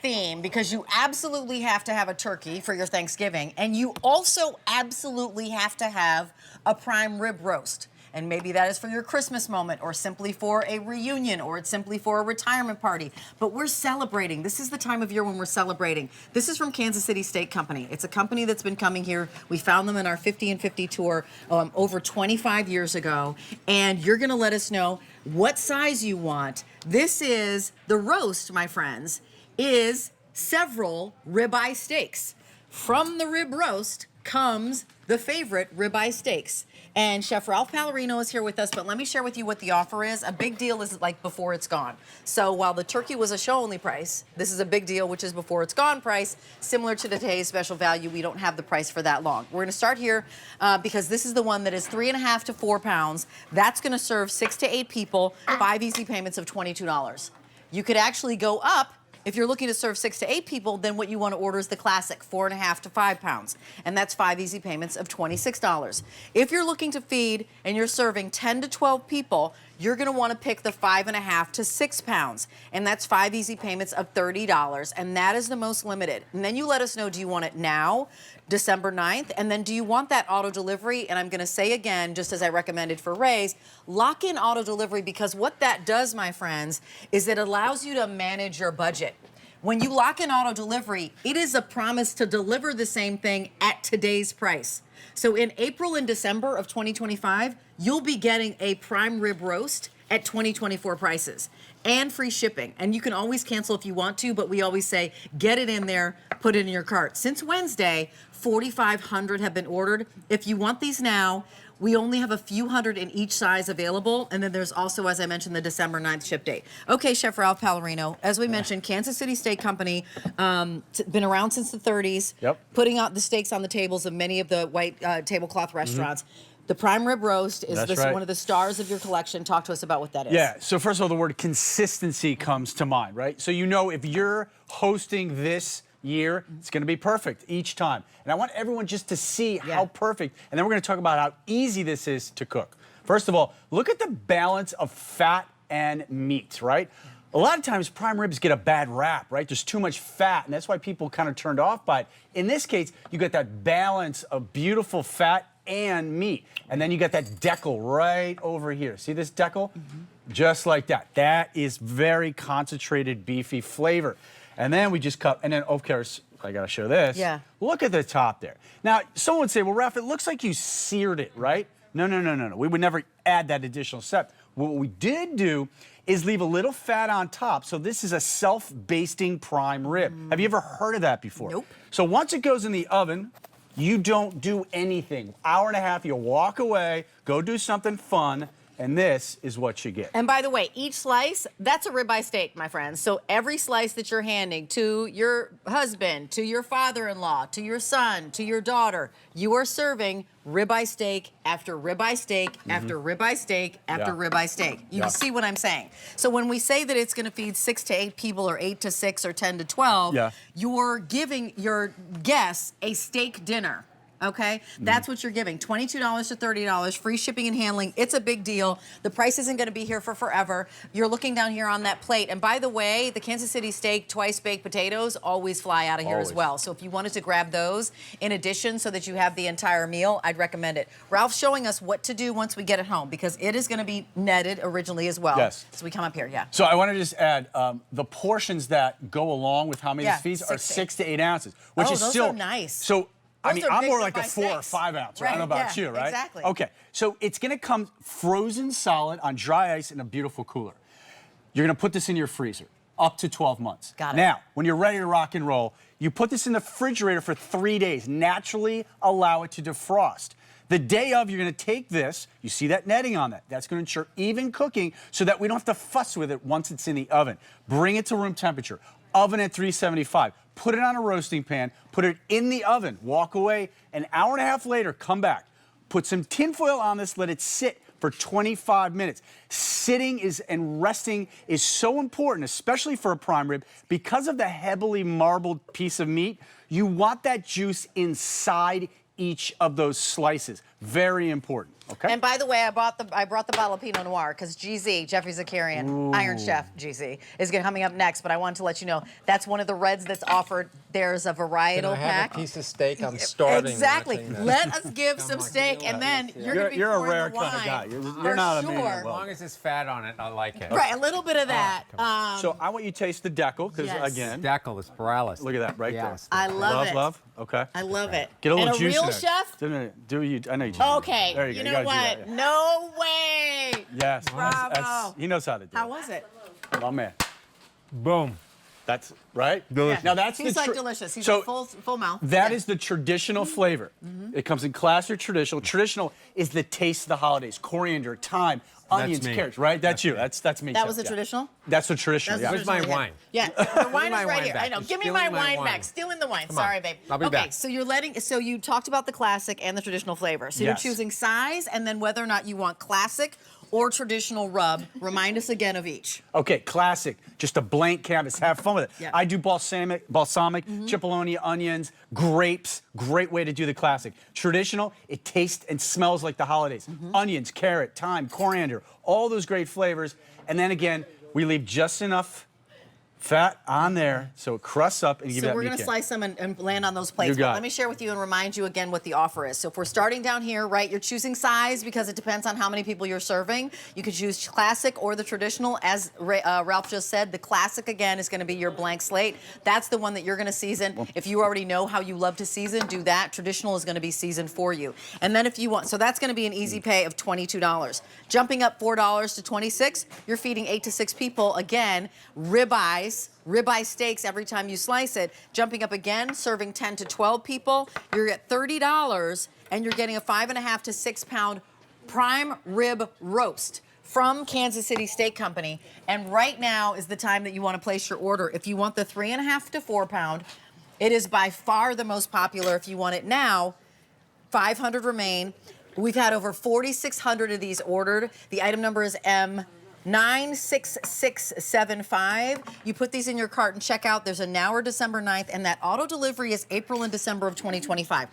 theme because you absolutely have to have a turkey for your Thanksgiving, and you also absolutely have to have a prime rib roast. And maybe that is for your Christmas moment, or simply for a reunion, or it's simply for a retirement party. But we're celebrating. This is the time of year when we're celebrating. This is from Kansas City Steak Company. It's a company that's been coming here. We found them in our 50 and 50 tour over 25 years ago. And you're going to let us know what size you want. This is the roast, my friends, is several ribeye steaks. From the rib roast comes the favorite ribeye steaks. And Chef Ralph Pallarino is here with us, but let me share with you what the offer is. A big deal is like before it's gone. So while the turkey was a show-only price, this is a big deal, which is before it's gone price. Similar to today's special value, we don't have the price for that long. We're gonna start here because this is the one that is 3.5 to 4 pounds. That's gonna serve 6 to 8 people, 5 easy payments of $22. You could actually go up. If you're looking to serve 6 to 8 people, then what you want to order is the classic, 4.5 to 5 pounds. And that's 5 easy payments of $26. If you're looking to feed and you're serving 10 to 12 people, you're going to want to pick the 5.5 to 6 pounds. And that's 5 easy payments of $30. And that is the most limited. And then you let us know, do you want it now, December 9th? And then do you want that auto delivery? And I'm going to say again, just as I recommended for Ray's, lock in auto delivery, because what that does, my friends, is it allows you to manage your budget. When you lock in auto delivery, it is a promise to deliver the same thing at today's price. So in April and December of 2025, you'll be getting a prime rib roast at 2024 prices and free shipping. And you can always cancel if you want to, but we always say, get it in there, put it in your cart. Since Wednesday, 4,500 have been ordered. If you want these now, we only have a few hundred in each size available. And then there's also, as I mentioned, the December 9th ship date. Okay, Chef Ralph Pallarino, as we mentioned, Kansas City Steak Company, been around since the 30s, putting out the steaks on the tables of many of the white tablecloth restaurants. The prime rib roast is one of the stars of your collection. Talk to us about what that is. Yeah, so first of all, the word consistency comes to mind, right? So you know if you're hosting this year, it's going to be perfect each time. And I want everyone just to see how perfect, and then we're going to talk about how easy this is to cook. First of all, look at the balance of fat and meat, right? A lot of times prime ribs get a bad rap, right? There's too much fat, and that's why people kind of turned off by it. In this case, you got that balance of beautiful fat and meat. And then you got that decal right over here. See this decal? Just like that. That is very concentrated beefy flavor. And then we just cut, and then of course, I gotta show this. Yeah. Look at the top there. Now, someone would say, well, Ralph, it looks like you seared it, right? No, no, no, no, no. We would never add that additional step. What we did do is leave a little fat on top. So this is a self-basting prime rib. Have you ever heard of that before? Nope. So once it goes in the oven, you don't do anything. Hour and a half, you walk away, go do something fun, and this is what you get. And by the way, each slice, that's a ribeye steak, my friends. So every slice that you're handing to your husband, to your father-in-law, to your son, to your daughter, you are serving ribeye steak after ribeye steak after ribeye steak after ribeye steak. You can see what I'm saying. So when we say that it's going to feed 6 to 8 people, or 8 to 6, or 10 to 12, you're giving your guests a steak dinner. Okay, that's what you're giving. $22 to $30, free shipping and handling. It's a big deal. The price isn't going to be here for forever. You're looking down here on that plate. And by the way, the Kansas City steak twice baked potatoes always fly out of here as well. So if you wanted to grab those in addition so that you have the entire meal, I'd recommend it. Ralph's showing us what to do once we get it home, because it is going to be netted originally as well. Yes. So we come up here, So I want to just add, the portions that go along with how many this feeds are 6 to 8 ounces, which is those still are nice. So I mean, I'm more like a 4 or steaks. 5 ounce. Right? I don't know about you, right? Exactly. Okay, so it's going to come frozen solid on dry ice in a beautiful cooler. You're going to put this in your freezer up to 12 months. Got it. Now, when you're ready to rock and roll, you put this in the refrigerator for 3 days. Naturally allow it to defrost. The day of, you're going to take this, you see that netting on that. That's going to ensure even cooking so that we don't have to fuss with it once it's in the oven. Bring it to room temperature. Oven at 375. Put it on a roasting pan, put it in the oven, walk away, an hour and a half later, come back. Put some tin foil on this, let it sit for 25 minutes. Sitting and resting is so important, especially for a prime rib, because of the heavily marbled piece of meat. You want that juice inside each of those slices. Very important. Okay. And by the way, I brought the bottle of Pinot Noir because GZ, Jeffrey Zakarian, Iron Chef GZ, is coming up next. But I wanted to let you know that's one of the reds that's offered. There's a varietal Can I pack. have a piece of steak? I'm starving. Exactly. watching this. Let us give some steak, and then you're going to be You're a pouring rare the kind of wine. guy. For You're not a sure. man. As long as there's fat on it, I like it. Right, a little bit of that. So I want you to taste the decal because Yes. again, Decal is paralysis. look at that right Yes. I love it. Love. Okay. I love it. Get a little and juice a real in there. chef? Do you? I know you do. Okay. There you go. know gotta do what? that, yeah. No way. Yes. Bravo. He knows how to do How it. was it? My man. Boom. That's right. Delicious. Now that's He's the like delicious. He's so like full mouth. that Yeah. is the traditional flavor. It comes in classic or traditional. Traditional is the taste of the holidays: coriander, thyme, onions, me. carrots. Right? That's you. That's That's me. That Chef, was the yeah. traditional? That's the traditional. That's Yeah. the Where's my traditional, wine? Yeah, the wine my is right wine here. back. I know. You're Give me my stealing my wine wine. back. Stealing the wine. on. Sorry, babe. I'll be okay, back. so you talked about the classic and the traditional flavor. So Yes. you're choosing size and then whether or not you want classic or traditional rub. Remind us again of each. Okay, classic. Just a blank canvas. Have fun with it. Yeah. I do balsamic, cipollone, onions, grapes. Great way to do the classic. Traditional, it tastes and smells like the holidays. Onions, carrot, thyme, coriander, all those great flavors. And then again, we leave just enough fat on there so it crusts up and give you So that we're meat going to kick. slice them and land on those plates. You got But it. let me share with you and remind you again what the offer is. So if we're starting down here, right, you're choosing size because it depends on how many people you're serving. You could choose classic or the traditional. As Ralph just said, the classic, again, is going to be your blank slate. That's the one that you're going to season. If you already know how you love to season, do that. Traditional is going to be seasoned for you. And then if you want, so that's going to be an easy pay of $22. Jumping up $4 to $26, you're feeding 8 to 6 people. Again, ribeye steaks every time you slice it. Jumping up again, serving 10 to 12 people, you're at $30 and you're getting a 5.5 to 6 pound prime rib roast from Kansas City Steak Company. And right now is the time that you want to place your order. If you want the 3.5 to 4 pound, it is by far the most popular. If you want it now, 500 remain. We've had over 4,600 of these ordered. The item number is M96675. You put these in your cart and check out. There's a now or December 9th, and that auto delivery is April and December of 2025.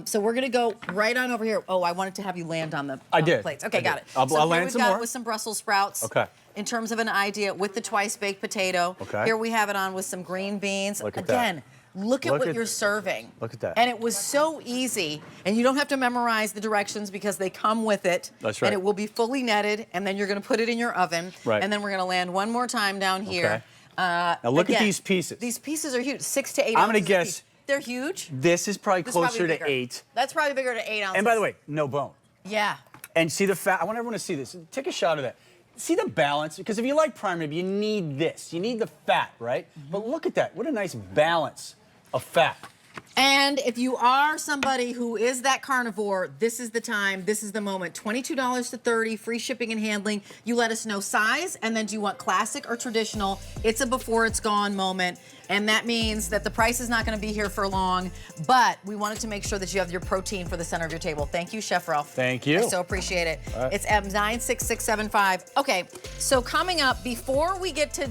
So we're gonna go right on over here. Oh, I wanted to have you land on the plates. Okay, got it. I'll so here land we've some got more. it with some Brussels sprouts. Okay. In terms of an idea, with the twice baked potato. Okay. Here we have it on with some green beans. Look at that. Again, look at Look what at- you're serving. Look at that. And it was so easy, and you don't have to memorize the directions because they come with it. That's right. And it will be fully netted, and then you're going to put it in your oven. Right. And then we're going to land one more time down here. Okay. Now look at Again, these pieces. These pieces are huge, 6 to 8 I'm gonna ounces guess- apiece. They're huge. This is probably This is closer probably to bigger. 8. That's probably bigger to 8 ounces. And by the way, no bone. Yeah. And see the fat. I want everyone to see this. Take a shot of that. See the balance? Because if you like prime rib, you need this. You need the fat, right? But look at that. What a nice balance of fat. And if you are somebody who is that carnivore, this is the time, this is the moment. $22 to $30, free shipping and handling. You let us know size, and then do you want classic or traditional? It's a before it's gone moment. And that means that the price is not going to be here for long, but we wanted to make sure that you have your protein for the center of your table. Thank you, Chef Ralph. Thank you. I so appreciate it. All right. It's M96675. Okay, so coming up, before we get to